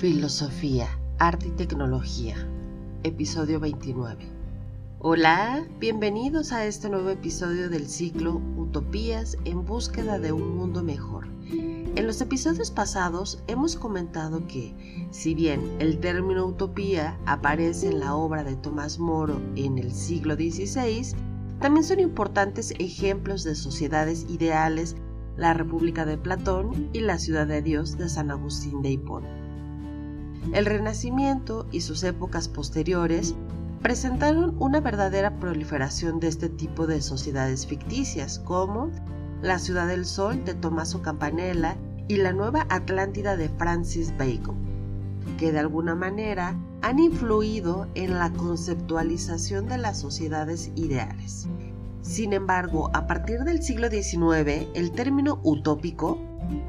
Filosofía, Arte y Tecnología, episodio 29. Hola, bienvenidos a este nuevo episodio del ciclo Utopías en búsqueda de un mundo mejor. En los episodios pasados hemos comentado que, si bien el término utopía aparece en la obra de Tomás Moro en el siglo XVI, también son importantes ejemplos de sociedades ideales la República de Platón y la Ciudad de Dios de San Agustín de Hipona. El Renacimiento y sus épocas posteriores presentaron una verdadera proliferación de este tipo de sociedades ficticias, como la Ciudad del Sol de Tommaso Campanella y la Nueva Atlántida de Francis Bacon, que de alguna manera han influido en la conceptualización de las sociedades ideales. Sin embargo, a partir del siglo XIX, el término utópico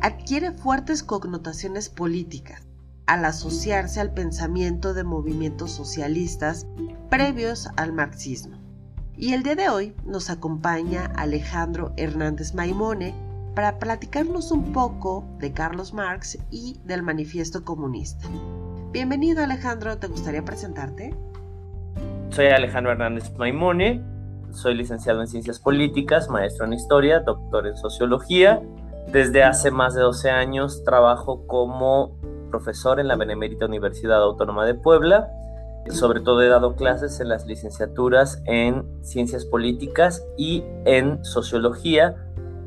adquiere fuertes connotaciones políticas, al asociarse al pensamiento de movimientos socialistas previos al marxismo. Y el día de hoy nos acompaña Alejandro Hernández Maimone para platicarnos un poco de Carlos Marx y del Manifiesto Comunista. Bienvenido, Alejandro, ¿te gustaría presentarte? Soy Alejandro Hernández Maimone, soy licenciado en Ciencias Políticas, maestro en Historia, doctor en Sociología. Desde hace más de 12 años trabajo como profesor en la Benemérita Universidad Autónoma de Puebla. Sobre todo he dado clases en las licenciaturas en Ciencias Políticas y en Sociología.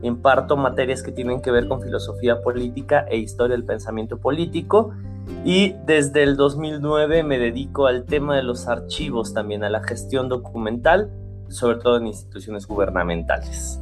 Imparto materias que tienen que ver con filosofía política e historia del pensamiento político. Y desde el 2009 me dedico al tema de los archivos, también a la gestión documental, sobre todo en instituciones gubernamentales.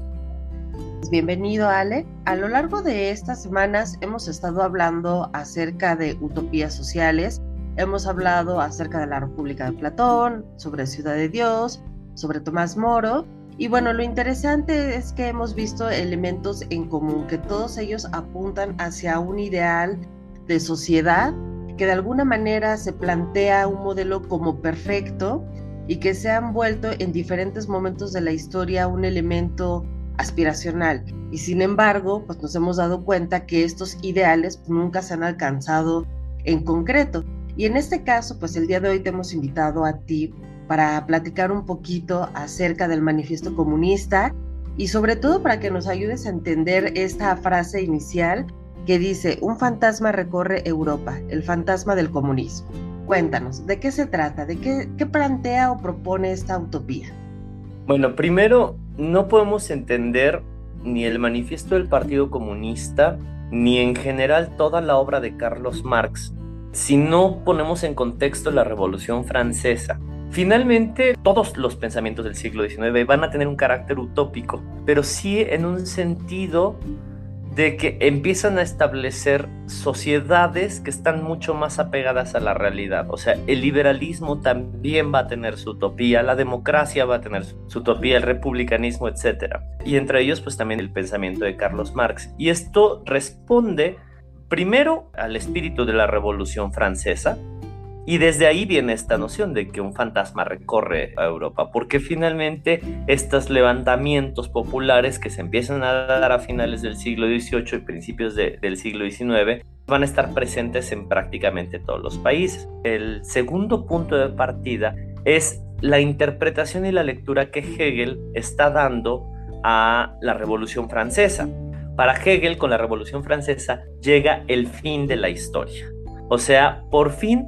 Bienvenido, Ale. A lo largo de estas semanas hemos estado hablando acerca de utopías sociales, hemos hablado acerca de la República de Platón, sobre Ciudad de Dios, sobre Tomás Moro, y bueno, lo interesante es que hemos visto elementos en común, que todos ellos apuntan hacia un ideal de sociedad, que de alguna manera se plantea un modelo como perfecto y que se han vuelto en diferentes momentos de la historia un elemento aspiracional, y sin embargo pues nos hemos dado cuenta que estos ideales nunca se han alcanzado en concreto, y en este caso pues el día de hoy te hemos invitado a ti para platicar un poquito acerca del Manifiesto Comunista y sobre todo para que nos ayudes a entender esta frase inicial que dice: un fantasma recorre Europa, el fantasma del comunismo. Cuéntanos, ¿de qué se trata? ¿De qué plantea o propone esta utopía? Bueno, primero, no podemos entender ni el manifiesto del Partido Comunista, ni en general toda la obra de Carlos Marx, si no ponemos en contexto la Revolución Francesa. Finalmente, todos los pensamientos del siglo XIX van a tener un carácter utópico, pero sí en un sentido de que empiezan a establecer sociedades que están mucho más apegadas a la realidad. O sea, el liberalismo también va a tener su utopía, la democracia va a tener su utopía, el republicanismo, etc. Y entre ellos, pues también el pensamiento de Carlos Marx. Y esto responde primero al espíritu de la Revolución Francesa, y desde ahí viene esta noción de que un fantasma recorre a Europa, porque finalmente estos levantamientos populares que se empiezan a dar a finales del siglo XVIII y principios del siglo XIX van a estar presentes en prácticamente todos los países. El segundo punto de partida es la interpretación y la lectura que Hegel está dando a la Revolución Francesa. Para Hegel, con la Revolución Francesa llega el fin de la historia. O sea, por fin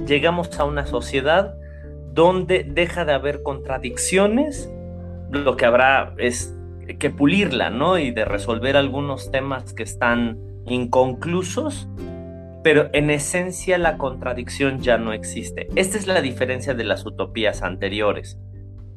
llegamos a una sociedad donde deja de haber contradicciones, lo que habrá es que pulirla, ¿no? Y de resolver algunos temas que están inconclusos, pero en esencia la contradicción ya no existe. Esta es la diferencia de las utopías anteriores,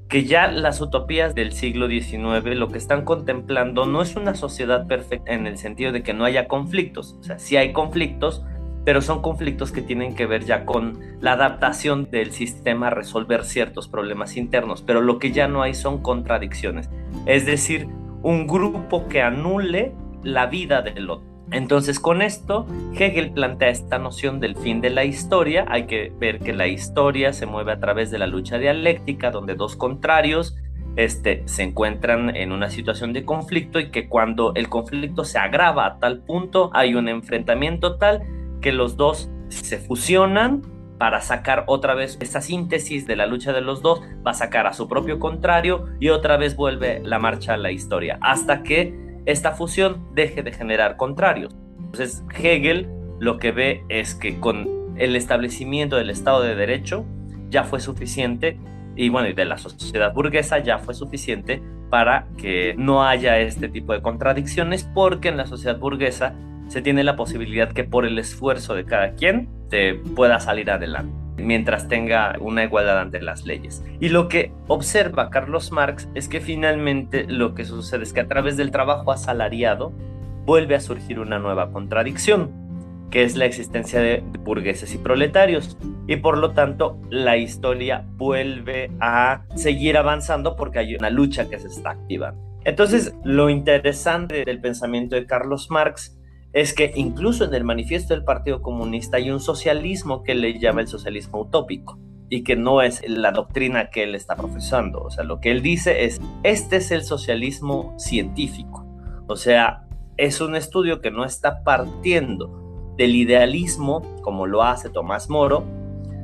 que ya las utopías del siglo XIX lo que están contemplando no es una sociedad perfecta en el sentido de que no haya conflictos. O sea, sí hay conflictos, pero son conflictos que tienen que ver ya con la adaptación del sistema a resolver ciertos problemas internos, pero lo que ya no hay son contradicciones, es decir, un grupo que anule la vida del otro. Entonces, con esto, Hegel plantea esta noción del fin de la historia. Hay que ver que la historia se mueve a través de la lucha dialéctica, donde dos contrarios se encuentran en una situación de conflicto, y que cuando el conflicto se agrava a tal punto, hay un enfrentamiento tal que los dos se fusionan para sacar otra vez esta síntesis de la lucha de los dos, va a sacar a su propio contrario y otra vez vuelve la marcha a la historia, hasta que esta fusión deje de generar contrarios. Entonces Hegel lo que ve es que con el establecimiento del Estado de Derecho ya fue suficiente, y bueno, y de la sociedad burguesa ya fue suficiente para que no haya este tipo de contradicciones, porque en la sociedad burguesa se tiene la posibilidad que por el esfuerzo de cada quien te pueda salir adelante, mientras tenga una igualdad ante las leyes. Y lo que observa Carlos Marx es que finalmente lo que sucede es que a través del trabajo asalariado vuelve a surgir una nueva contradicción, que es la existencia de burgueses y proletarios, y por lo tanto la historia vuelve a seguir avanzando porque hay una lucha que se está activando. Entonces, lo interesante del pensamiento de Carlos Marx es que incluso en el manifiesto del Partido Comunista hay un socialismo que le llama el socialismo utópico, y que no es la doctrina que él está profesando. O sea, lo que él dice es, este es el socialismo científico. O sea, es un estudio que no está partiendo del idealismo, como lo hace Tomás Moro,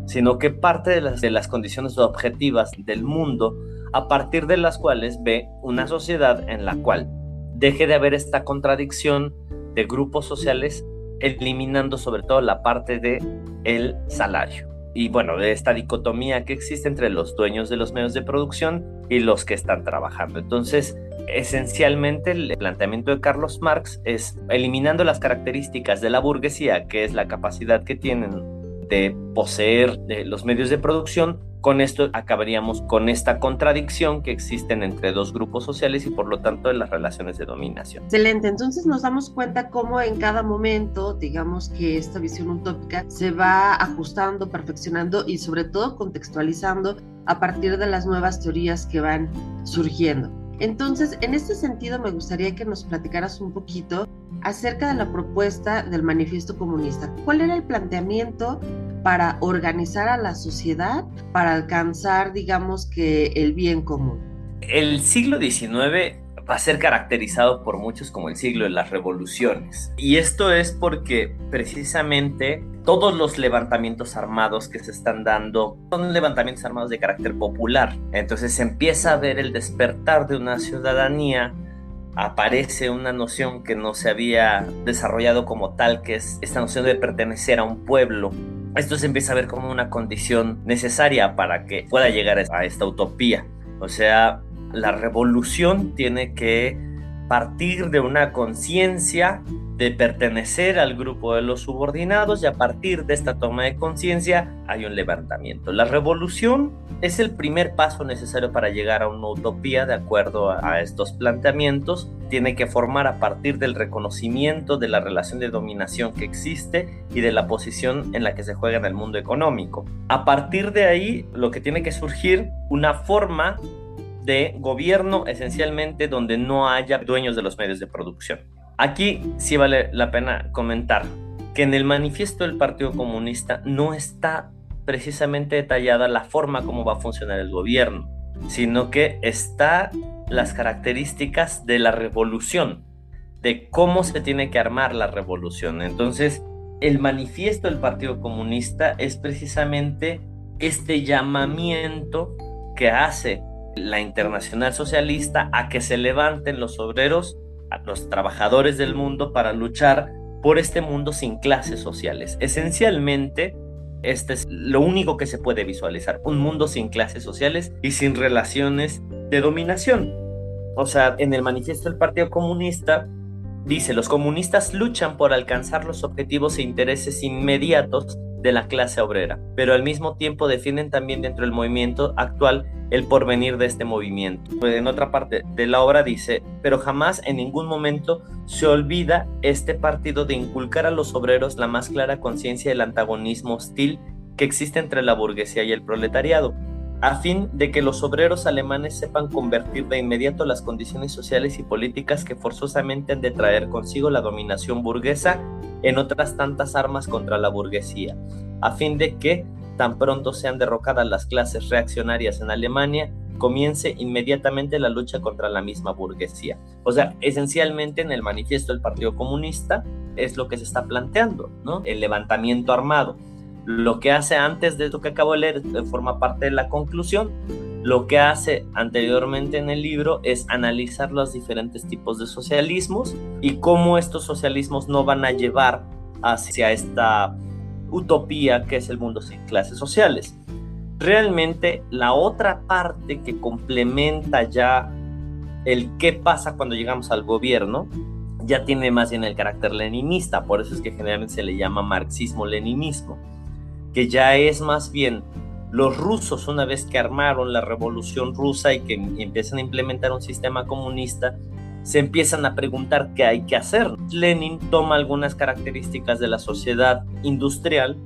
sino que parte de las condiciones objetivas del mundo, a partir de las cuales ve una sociedad en la cual deje de haber esta contradicción de grupos sociales, eliminando sobre todo la parte de el salario. Y bueno, de esta dicotomía que existe entre los dueños de los medios de producción y los que están trabajando. Entonces, esencialmente el planteamiento de Carlos Marx es eliminando las características de la burguesía, que es la capacidad que tienen de poseer los medios de producción. Con esto acabaríamos con esta contradicción que existen entre dos grupos sociales y por lo tanto en las relaciones de dominación. Excelente, entonces nos damos cuenta cómo en cada momento, digamos que esta visión utópica se va ajustando, perfeccionando y sobre todo contextualizando a partir de las nuevas teorías que van surgiendo. Entonces, en este sentido me gustaría que nos platicaras un poquito acerca de la propuesta del Manifiesto Comunista. ¿Cuál era el planteamiento para organizar a la sociedad para alcanzar, digamos que, el bien común? El siglo XIX va a ser caracterizado por muchos como el siglo de las revoluciones. Y esto es porque precisamente todos los levantamientos armados que se están dando son levantamientos armados de carácter popular. Entonces se empieza a ver el despertar de una ciudadanía, aparece una noción que no se había desarrollado como tal, que es esta noción de pertenecer a un pueblo. Esto se empieza a ver como una condición necesaria para que pueda llegar a esta utopía. O sea, la revolución tiene que partir de una conciencia de pertenecer al grupo de los subordinados, y a partir de esta toma de conciencia hay un levantamiento. La revolución es el primer paso necesario para llegar a una utopía de acuerdo a estos planteamientos. Tiene que formar a partir del reconocimiento de la relación de dominación que existe y de la posición en la que se juega en el mundo económico. A partir de ahí, lo que tiene que surgir una forma de gobierno esencialmente donde no haya dueños de los medios de producción. Aquí sí vale la pena comentar que en el manifiesto del Partido Comunista no está precisamente detallada la forma como va a funcionar el gobierno, sino que está las características de la revolución, de cómo se tiene que armar la revolución. Entonces, el manifiesto del Partido Comunista es precisamente este llamamiento que hace la Internacional Socialista a que se levanten los obreros, a los trabajadores del mundo, para luchar por este mundo sin clases sociales. Esencialmente, este es lo único que se puede visualizar, un mundo sin clases sociales y sin relaciones de dominación. O sea, en el manifiesto del Partido Comunista dice: los comunistas luchan por alcanzar los objetivos e intereses inmediatos de la clase obrera, pero al mismo tiempo defienden también dentro del movimiento actual el porvenir de este movimiento. En otra parte de la obra dice: pero jamás en ningún momento se olvida este partido de inculcar a los obreros la más clara conciencia del antagonismo hostil que existe entre la burguesía y el proletariado, a fin de que los obreros alemanes sepan convertir de inmediato las condiciones sociales y políticas que forzosamente han de traer consigo la dominación burguesa en otras tantas armas contra la burguesía, a fin de que, tan pronto sean derrocadas las clases reaccionarias en Alemania, comience inmediatamente la lucha contra la misma burguesía. O sea, esencialmente en el manifiesto del Partido Comunista es lo que se está planteando, ¿no? El levantamiento armado. Lo que hace antes de esto que acabo de leer forma parte de la conclusión. Lo que hace anteriormente en el libro es analizar los diferentes tipos de socialismos y cómo estos socialismos no van a llevar hacia esta utopía que es el mundo sin clases sociales. Realmente la otra parte que complementa ya el qué pasa cuando llegamos al gobierno ya tiene más bien el carácter leninista, por eso es que generalmente se le llama marxismo-leninismo, que ya es más bien los rusos, una vez que armaron la revolución rusa y que empiezan a implementar un sistema comunista, se empiezan a preguntar qué hay que hacer. Lenin toma algunas características de la sociedad industrial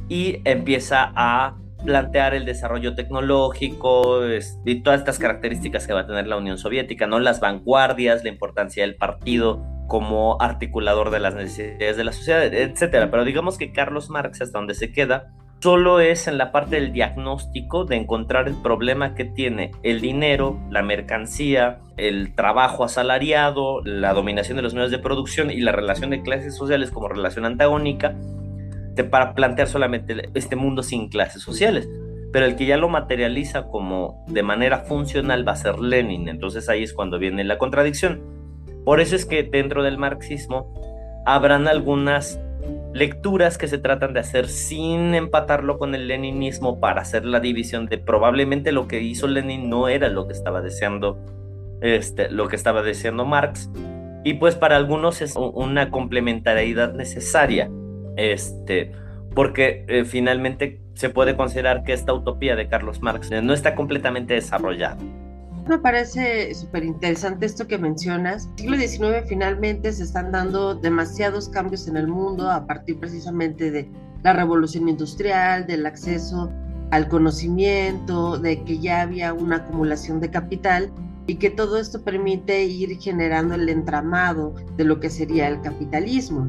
y empieza a plantear el desarrollo tecnológico y todas estas características que va a tener la Unión Soviética, ¿no? Las vanguardias, la importancia del partido como articulador de las necesidades de la sociedad, etcétera. Pero digamos que Carlos Marx, hasta donde se queda, solo es en la parte del diagnóstico de encontrar el problema que tiene el dinero, la mercancía, el trabajo asalariado, la dominación de los medios de producción y la relación de clases sociales como relación antagónica, para plantear solamente este mundo sin clases sociales. Pero el que ya lo materializa como de manera funcional va a ser Lenin. Entonces ahí es cuando viene la contradicción. Por eso es que dentro del marxismo habrán algunas lecturas que se tratan de hacer sin empatarlo con el leninismo para hacer la división de probablemente lo que hizo Lenin no era lo que estaba deseando Marx, y pues para algunos es una complementariedad necesaria, porque finalmente se puede considerar que esta utopía de Carlos Marx no está completamente desarrollada. Me parece súper interesante esto que mencionas. En el siglo XIX finalmente se están dando demasiados cambios en el mundo a partir precisamente de la revolución industrial, del acceso al conocimiento, de que ya había una acumulación de capital y que todo esto permite ir generando el entramado de lo que sería el capitalismo.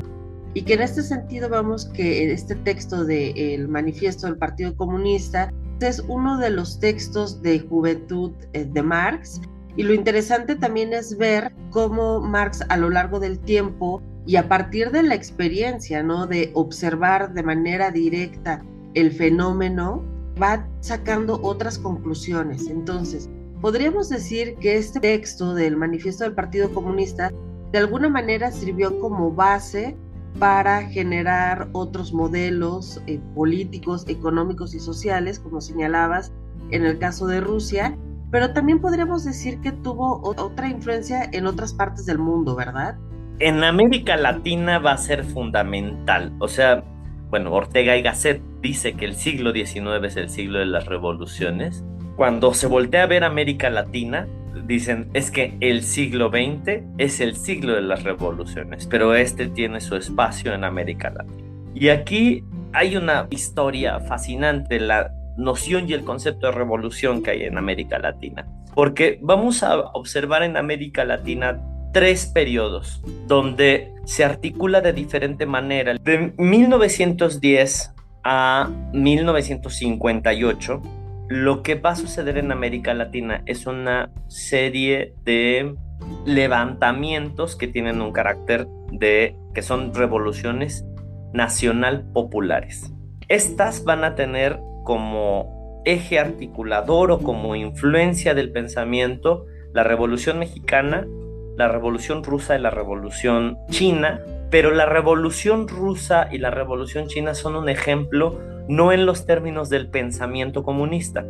Y que en este sentido vamos que este texto del Manifiesto del Partido Comunista es uno de los textos de juventud de Marx, y lo interesante también es ver cómo Marx a lo largo del tiempo y a partir de la experiencia, ¿no?, de observar de manera directa el fenómeno, va sacando otras conclusiones. Entonces, podríamos decir que este texto del Manifiesto del Partido Comunista de alguna manera sirvió como base para generar otros modelos políticos, económicos y sociales, como señalabas en el caso de Rusia, pero también podríamos decir que tuvo otra influencia en otras partes del mundo, ¿verdad? En América Latina va a ser fundamental. O sea, bueno, Ortega y Gasset dice que el siglo XIX es el siglo de las revoluciones. Cuando se voltea a ver América Latina, dicen, es que el siglo XX es el siglo de las revoluciones, pero tiene su espacio en América Latina. Y aquí hay una historia fascinante, la noción y el concepto de revolución que hay en América Latina, porque vamos a observar en América Latina 3 periodos donde se articula de diferente manera. De 1910 a 1958, lo que va a suceder en América Latina es una serie de levantamientos que tienen un carácter que son revoluciones nacional populares. Estas van a tener como eje articulador o como influencia del pensamiento la Revolución Mexicana, la Revolución Rusa y la Revolución China, pero la Revolución Rusa y la Revolución China son un ejemplo no en los términos del pensamiento comunista,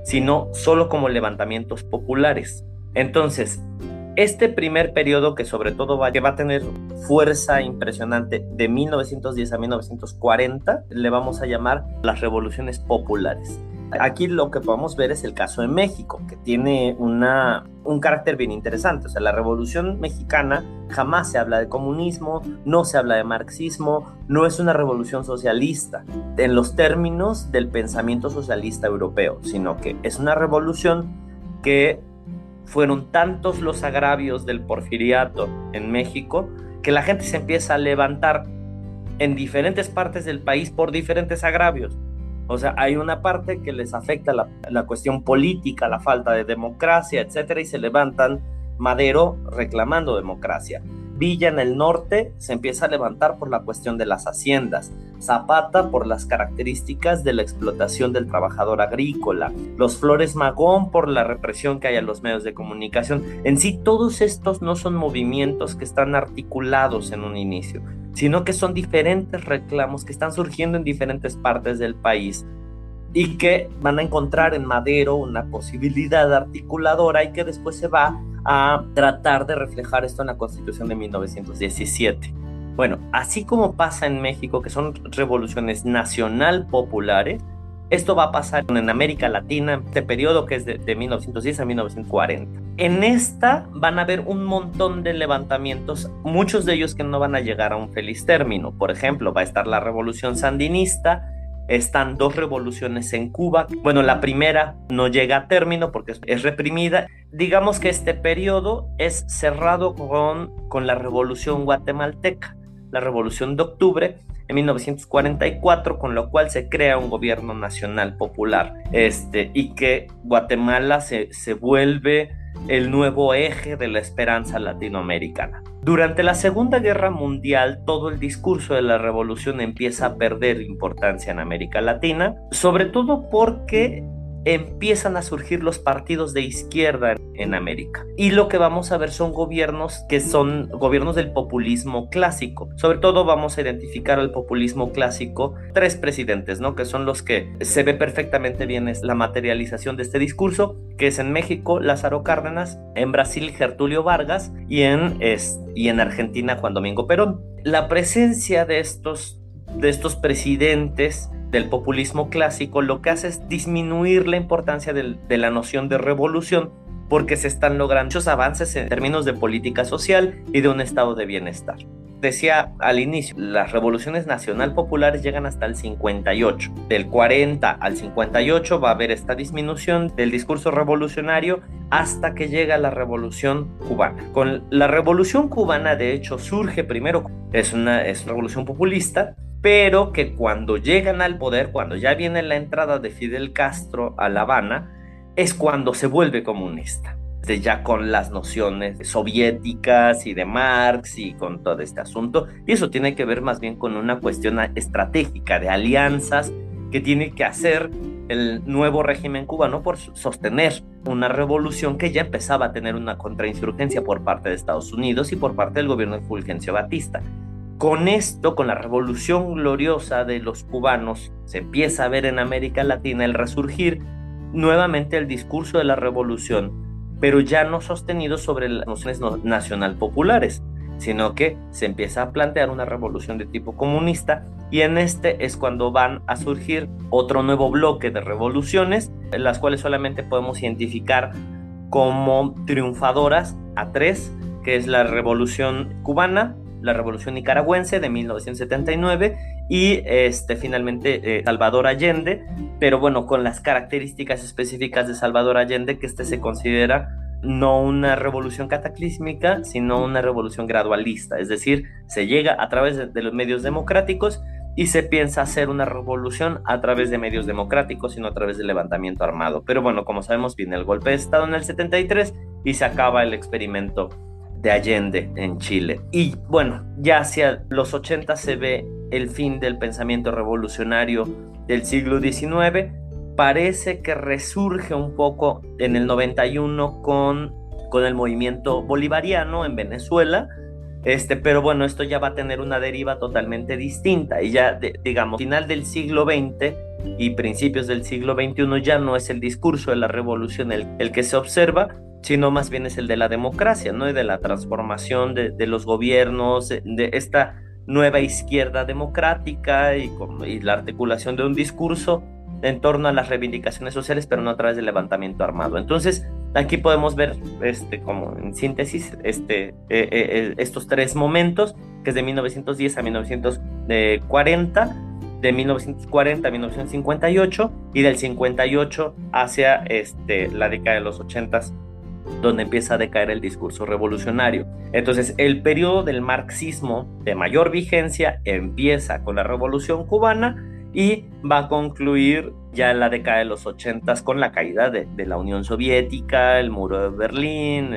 sino solo como levantamientos populares. Entonces, este primer periodo que sobre todo va a tener fuerza impresionante de 1910 a 1940, le vamos a llamar las revoluciones populares. Aquí lo que podemos ver es el caso de México, que tiene un carácter bien interesante. O sea, la Revolución Mexicana jamás se habla de comunismo, no se habla de marxismo, no es una revolución socialista en los términos del pensamiento socialista europeo, sino que es una revolución que fueron tantos los agravios del porfiriato en México que la gente se empieza a levantar en diferentes partes del país por diferentes agravios. O sea, hay una parte que les afecta la cuestión política, la falta de democracia, etcétera, y se levantan Madero reclamando democracia. Villa en el norte se empieza a levantar por la cuestión de las haciendas, Zapata por las características de la explotación del trabajador agrícola, los Flores Magón por la represión que hay a los medios de comunicación. En sí, todos estos no son movimientos que están articulados en un inicio, sino que son diferentes reclamos que están surgiendo en diferentes partes del país y que van a encontrar en Madero una posibilidad articuladora y que después se va a tratar de reflejar esto en la Constitución de 1917. Bueno, así como pasa en México, que son revoluciones nacional populares, esto va a pasar en América Latina, este periodo que es de 1910 a 1940. En esta van a haber un montón de levantamientos, muchos de ellos que no van a llegar a un feliz término. Por ejemplo, va a estar la Revolución Sandinista, están 2 revoluciones en Cuba. Bueno, la primera no llega a término porque es reprimida. Digamos que este periodo es cerrado con la Revolución Guatemalteca, la Revolución de Octubre en 1944, con lo cual se crea un gobierno nacional popular, y que Guatemala se vuelve el nuevo eje de la esperanza latinoamericana. Durante la Segunda Guerra Mundial, todo el discurso de la revolución empieza a perder importancia en América Latina, sobre todo porque empiezan a surgir los partidos de izquierda en América. Y lo que vamos a ver son gobiernos que son gobiernos del populismo clásico. Sobre todo vamos a identificar al populismo clásico 3 presidentes, ¿no? Que son los que se ve perfectamente bien es la materialización de este discurso, que es en México Lázaro Cárdenas, en Brasil Getúlio Vargas y en Argentina Juan Domingo Perón. La presencia de estos presidentes del populismo clásico lo que hace es disminuir la importancia de la noción de revolución, porque se están logrando muchos avances en términos de política social y de un estado de bienestar. Decía al inicio, las revoluciones nacional populares llegan hasta el 58. Del 40 al 58 va a haber esta disminución del discurso revolucionario hasta que llega la Revolución Cubana. Con la Revolución Cubana, de hecho, surge primero, es una revolución populista, pero que cuando llegan al poder, cuando ya viene la entrada de Fidel Castro a La Habana, es cuando se vuelve comunista, ya con las nociones soviéticas y de Marx y con todo este asunto, y eso tiene que ver más bien con una cuestión estratégica de alianzas que tiene que hacer el nuevo régimen cubano por sostener una revolución que ya empezaba a tener una contrainsurgencia por parte de Estados Unidos y por parte del gobierno de Fulgencio Batista. Con esto, con la revolución gloriosa de los cubanos, se empieza a ver en América Latina el resurgir nuevamente el discurso de la revolución, pero ya no sostenido sobre las nociones nacional populares, sino que se empieza a plantear una revolución de tipo comunista, y en este es cuando van a surgir otro nuevo bloque de revoluciones, las cuales solamente podemos identificar como triunfadoras a 3, que es la Revolución Cubana, la Revolución Nicaragüense de 1979 y finalmente Salvador Allende, pero bueno, con las características específicas de Salvador Allende, que se considera no una revolución cataclísmica, sino una revolución gradualista, es decir, se llega a través de los medios democráticos y se piensa hacer una revolución a través de medios democráticos y no a través del levantamiento armado. Pero bueno, como sabemos, viene el golpe de Estado en el 73 y se acaba el experimento de Allende en Chile. Y bueno, ya hacia los 80 se ve el fin del pensamiento revolucionario del siglo XIX. Parece que resurge un poco en el 91 con el movimiento bolivariano en Venezuela, pero bueno, esto ya va a tener una deriva totalmente distinta y ya, digamos, final del siglo XX y principios del siglo XXI ya no es el discurso de la revolución el que se observa, sino más bien es el de la democracia, ¿no? Y de la transformación de los gobiernos, de esta nueva izquierda democrática y la articulación de un discurso en torno a las reivindicaciones sociales, pero no a través del levantamiento armado. Entonces, aquí podemos ver, como en síntesis, estos 3 momentos, que es de 1910 a 1940, de 1940 a 1958, y del 58 hacia la década de los 80, donde empieza a decaer el discurso revolucionario. Entonces, el periodo del marxismo de mayor vigencia empieza con la Revolución Cubana y va a concluir ya en la década de los 80 con la caída de la Unión Soviética, el muro de Berlín,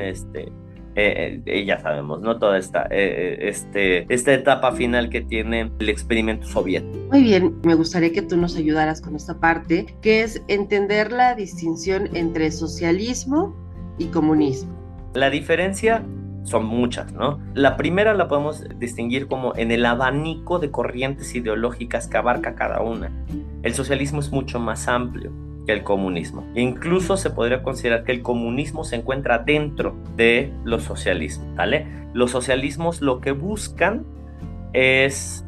Ya sabemos, ¿no? Toda esta etapa final que tiene el experimento soviético. Muy bien, me gustaría que tú nos ayudaras con esta parte, que es entender la distinción entre socialismo y comunismo. La diferencia son muchas, ¿no? La primera la podemos distinguir como en el abanico de corrientes ideológicas que abarca cada una. El socialismo es mucho más amplio que el comunismo. Incluso se podría considerar que el comunismo se encuentra dentro de los socialismos, ¿vale? Los socialismos lo que buscan es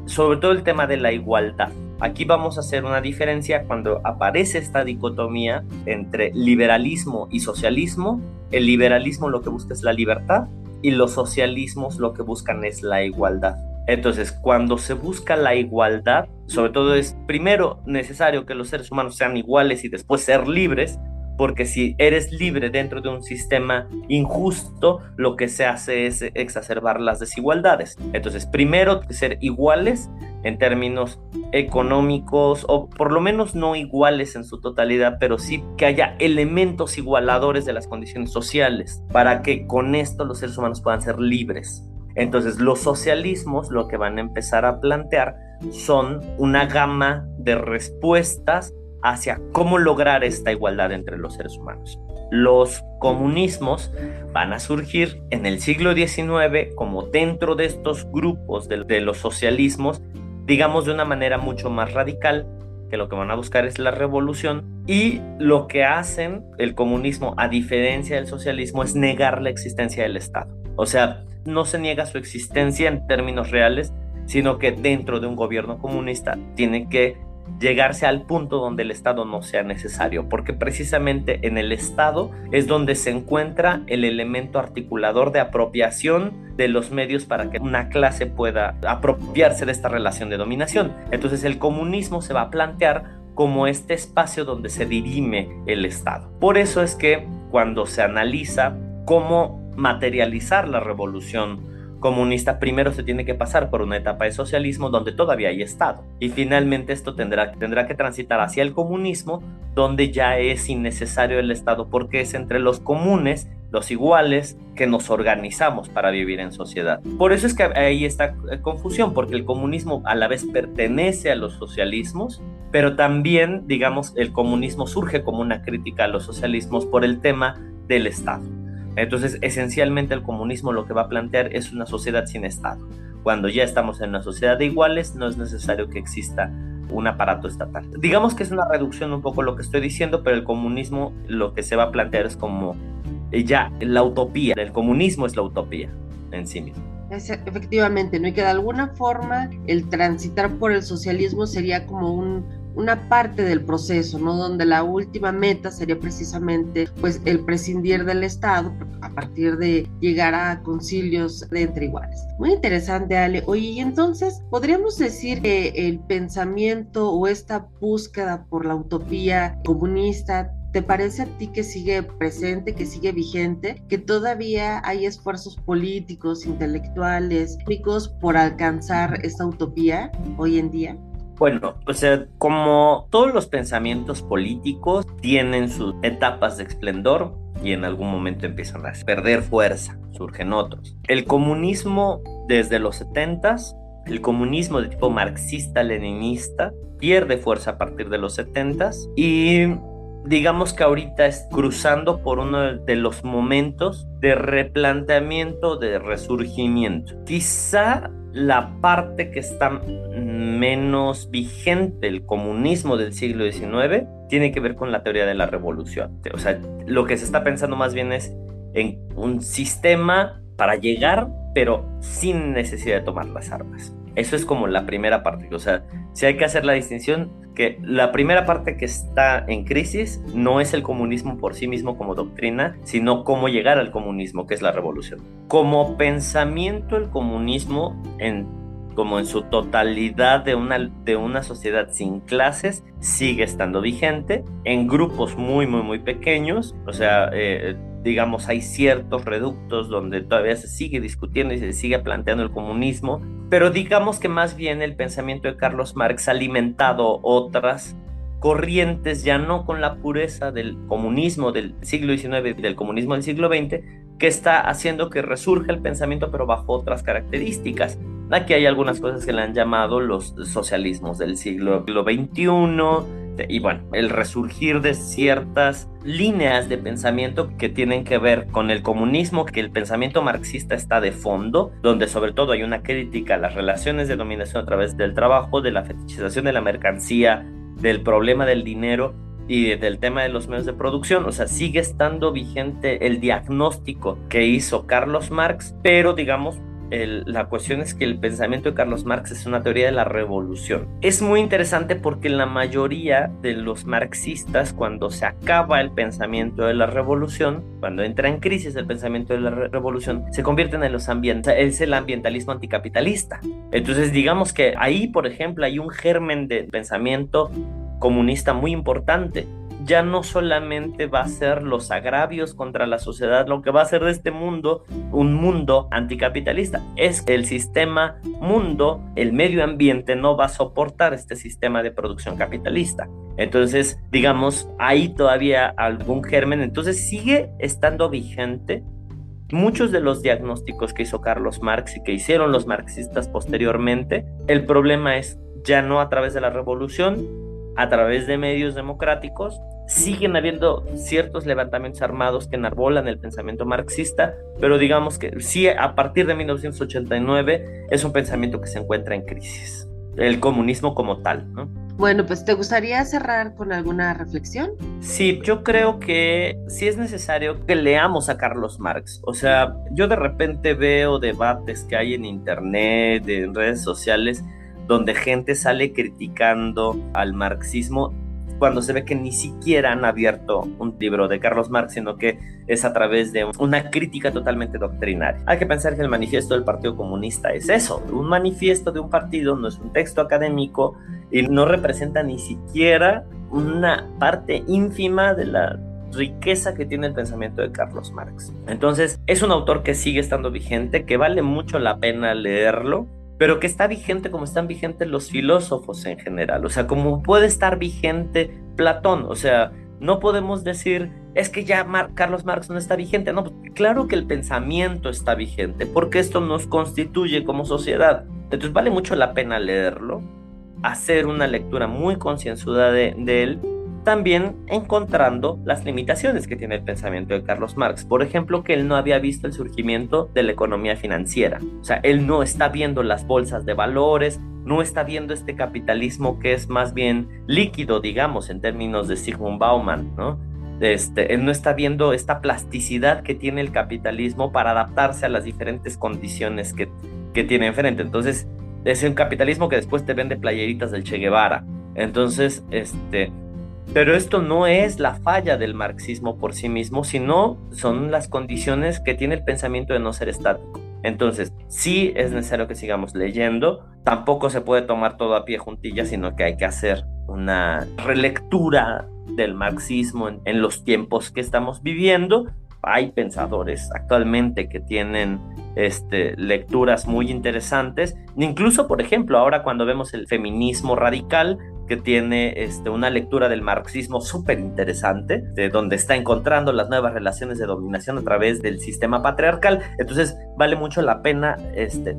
sobre todo el tema de la igualdad. Aquí vamos a hacer una diferencia cuando aparece esta dicotomía entre liberalismo y socialismo. El liberalismo lo que busca es la libertad y los socialismos lo que buscan es la igualdad. Entonces, cuando se busca la igualdad, sobre todo es primero necesario que los seres humanos sean iguales y después ser libres, porque si eres libre dentro de un sistema injusto, lo que se hace es exacerbar las desigualdades. Entonces, primero ser iguales en términos económicos, o por lo menos no iguales en su totalidad, pero sí que haya elementos igualadores de las condiciones sociales, para que con esto los seres humanos puedan ser libres. Entonces, los socialismos lo que van a empezar a plantear son una gama de respuestas hacia cómo lograr esta igualdad entre los seres humanos. Los comunismos van a surgir en el siglo XIX como dentro de estos grupos de los socialismos, digamos de una manera mucho más radical, que lo que van a buscar es la revolución, y lo que hacen el comunismo, a diferencia del socialismo, es negar la existencia del Estado. O sea, no se niega su existencia en términos reales, sino que dentro de un gobierno comunista tiene que llegarse al punto donde el Estado no sea necesario, porque precisamente en el Estado es donde se encuentra el elemento articulador de apropiación de los medios para que una clase pueda apropiarse de esta relación de dominación. Entonces el comunismo se va a plantear como este espacio donde se dirime el Estado. Por eso es que cuando se analiza cómo materializar la revolución comunista, primero se tiene que pasar por una etapa de socialismo donde todavía hay Estado, y finalmente esto tendrá que transitar hacia el comunismo, donde ya es innecesario el Estado, porque es entre los comunes, los iguales, que nos organizamos para vivir en sociedad. Por eso es que ahí está confusión, porque el comunismo a la vez pertenece a los socialismos, pero también, digamos, el comunismo surge como una crítica a los socialismos por el tema del Estado. Entonces, esencialmente el comunismo lo que va a plantear es una sociedad sin Estado. Cuando ya estamos en una sociedad de iguales, no es necesario que exista un aparato estatal. Digamos que es una reducción un poco lo que estoy diciendo, pero el comunismo lo que se va a plantear es como ya la utopía. El comunismo es la utopía en sí mismo. Efectivamente, ¿no? Y que de alguna forma el transitar por el socialismo sería como una parte del proceso, ¿no? Donde la última meta sería precisamente pues el prescindir del Estado a partir de llegar a concilios de entre iguales. Muy interesante, Ale. Oye, y entonces podríamos decir que el pensamiento o esta búsqueda por la utopía comunista, ¿te parece a ti que sigue presente, que sigue vigente, que todavía hay esfuerzos políticos, intelectuales, públicos por alcanzar esta utopía hoy en día? Bueno, o sea, como todos los pensamientos políticos tienen sus etapas de esplendor y en algún momento empiezan a perder fuerza, surgen otros. El comunismo desde los 70s, el comunismo de tipo marxista-leninista, pierde fuerza a partir de los 70s y digamos que ahorita es cruzando por uno de los momentos de replanteamiento, de resurgimiento. Quizá la parte que está menos vigente, el comunismo del siglo XIX, tiene que ver con la teoría de la revolución. O sea, lo que se está pensando más bien es en un sistema para llegar, pero sin necesidad de tomar las armas. Eso es como la primera parte. O sea, si hay que hacer la distinción, que la primera parte que está en crisis no es el comunismo por sí mismo como doctrina, sino cómo llegar al comunismo, que es la revolución. Como pensamiento, el comunismo, como en su totalidad de una sociedad sin clases, sigue estando vigente en grupos muy, muy, muy pequeños. O sea, digamos, hay ciertos reductos donde todavía se sigue discutiendo y se sigue planteando el comunismo, pero digamos que más bien el pensamiento de Carlos Marx ha alimentado otras corrientes, ya no con la pureza del comunismo del siglo XIX y del comunismo del siglo XX, que está haciendo que resurja el pensamiento, pero bajo otras características. Aquí hay algunas cosas que le han llamado los socialismos del siglo XXI, y bueno, el resurgir de ciertas líneas de pensamiento que tienen que ver con el comunismo, que el pensamiento marxista está de fondo, donde sobre todo hay una crítica a las relaciones de dominación a través del trabajo, de la fetichización de la mercancía, del problema del dinero y del tema de los medios de producción. O sea, sigue estando vigente el diagnóstico que hizo Carlos Marx, pero digamos, la cuestión es que el pensamiento de Carlos Marx es una teoría de la revolución. Es muy interesante porque la mayoría de los marxistas, cuando se acaba el pensamiento de la revolución, cuando entra en crisis el pensamiento de la revolución, se convierten en los ambientalistas, es el ambientalismo anticapitalista. Entonces, digamos que ahí, por ejemplo, hay un germen de pensamiento comunista muy importante. Ya no solamente va a ser los agravios contra la sociedad lo que va a hacer de este mundo un mundo anticapitalista. Es el sistema mundo, el medio ambiente no va a soportar este sistema de producción capitalista. Entonces, digamos, hay todavía algún germen. Entonces sigue estando vigente muchos de los diagnósticos que hizo Carlos Marx y que hicieron los marxistas posteriormente. El problema es ya no a través de la revolución, a través de medios democráticos. Siguen habiendo ciertos levantamientos armados que enarbolan el pensamiento marxista, pero digamos que sí, a partir de 1989 es un pensamiento que se encuentra en crisis, el comunismo como tal, ¿no? Bueno, pues ¿te gustaría cerrar con alguna reflexión? Sí, yo creo que sí es necesario que leamos a Carlos Marx. O sea, yo de repente veo debates que hay en internet, en redes sociales, donde gente sale criticando al marxismo cuando se ve que ni siquiera han abierto un libro de Carlos Marx, sino que es a través de una crítica totalmente doctrinaria. Hay que pensar que el manifiesto del Partido Comunista es eso, un manifiesto de un partido, no es un texto académico y no representa ni siquiera una parte ínfima de la riqueza que tiene el pensamiento de Carlos Marx. Entonces, es un autor que sigue estando vigente, que vale mucho la pena leerlo, pero que está vigente como están vigentes los filósofos en general. O sea, como puede estar vigente Platón. O sea, no podemos decir, es que ya Carlos Marx no está vigente. No, claro que el pensamiento está vigente, porque esto nos constituye como sociedad. Entonces vale mucho la pena leerlo, hacer una lectura muy concienzuda de él, también encontrando las limitaciones que tiene el pensamiento de Carlos Marx. Por ejemplo, que él no había visto el surgimiento de la economía financiera. O sea, él no está viendo las bolsas de valores, no está viendo este capitalismo que es más bien líquido, digamos, en términos de Zygmunt Bauman, ¿no? Él no está viendo esta plasticidad que tiene el capitalismo para adaptarse a las diferentes condiciones que tiene enfrente. Entonces, es un capitalismo que después te vende playeritas del Che Guevara. Entonces, pero esto no es la falla del marxismo por sí mismo, sino son las condiciones que tiene el pensamiento de no ser estático. Entonces, sí es necesario que sigamos leyendo, tampoco se puede tomar todo a pie juntillas, sino que hay que hacer una relectura del marxismo en los tiempos que estamos viviendo. Hay pensadores actualmente que tienen lecturas muy interesantes, incluso, por ejemplo, ahora cuando vemos el feminismo radical, que tiene una lectura del marxismo súper interesante, de donde está encontrando las nuevas relaciones de dominación a través del sistema patriarcal. Entonces vale mucho la pena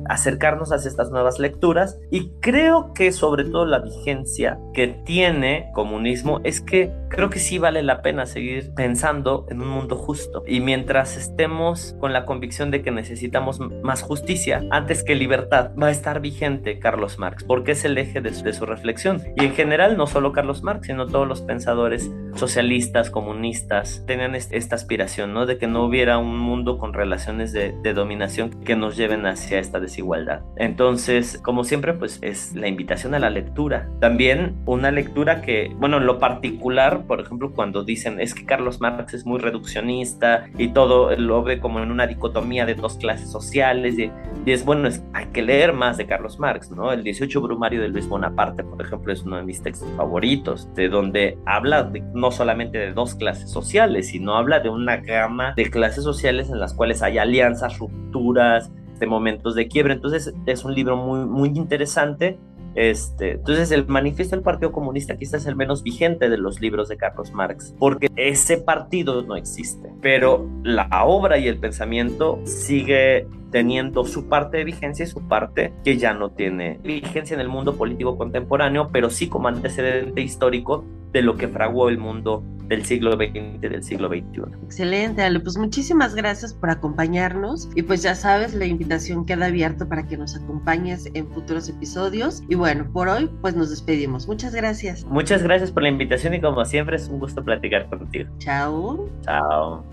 acercarnos a estas nuevas lecturas, y creo que sobre todo la vigencia que tiene comunismo es que creo que sí vale la pena seguir pensando en un mundo justo, y mientras estemos con la convicción de que necesitamos más justicia antes que libertad, va a estar vigente Carlos Marx, porque es el eje de su reflexión. Y en general, no solo Carlos Marx, sino todos los pensadores socialistas, comunistas, tenían esta aspiración, ¿no? De que no hubiera un mundo con relaciones de dominación que nos lleven hacia esta desigualdad. Entonces, como siempre, pues es la invitación a la lectura. También una lectura que, bueno, en lo particular, por ejemplo, cuando dicen es que Carlos Marx es muy reduccionista y todo lo ve como en una dicotomía de dos clases sociales, y es bueno, hay que leer más de Carlos Marx, ¿no? El 18 Brumario de Luis Bonaparte, por ejemplo, es uno de mis textos favoritos, de donde habla no solamente de dos clases sociales, sino habla de una gama de clases sociales en las cuales hay alianzas, rupturas, de momentos de quiebre. Entonces es un libro muy, muy interesante, Entonces el manifiesto del Partido Comunista quizás es el menos vigente de los libros de Carlos Marx, porque ese partido no existe, pero la obra y el pensamiento sigue teniendo su parte de vigencia y su parte que ya no tiene vigencia en el mundo político contemporáneo, pero sí como antecedente histórico de lo que fraguó el mundo del siglo XX, del siglo XXI. Excelente, Ale, pues muchísimas gracias por acompañarnos y pues ya sabes, la invitación queda abierta para que nos acompañes en futuros episodios y bueno, por hoy pues nos despedimos. Muchas gracias. Muchas gracias por la invitación y como siempre es un gusto platicar contigo. Chao. Chao.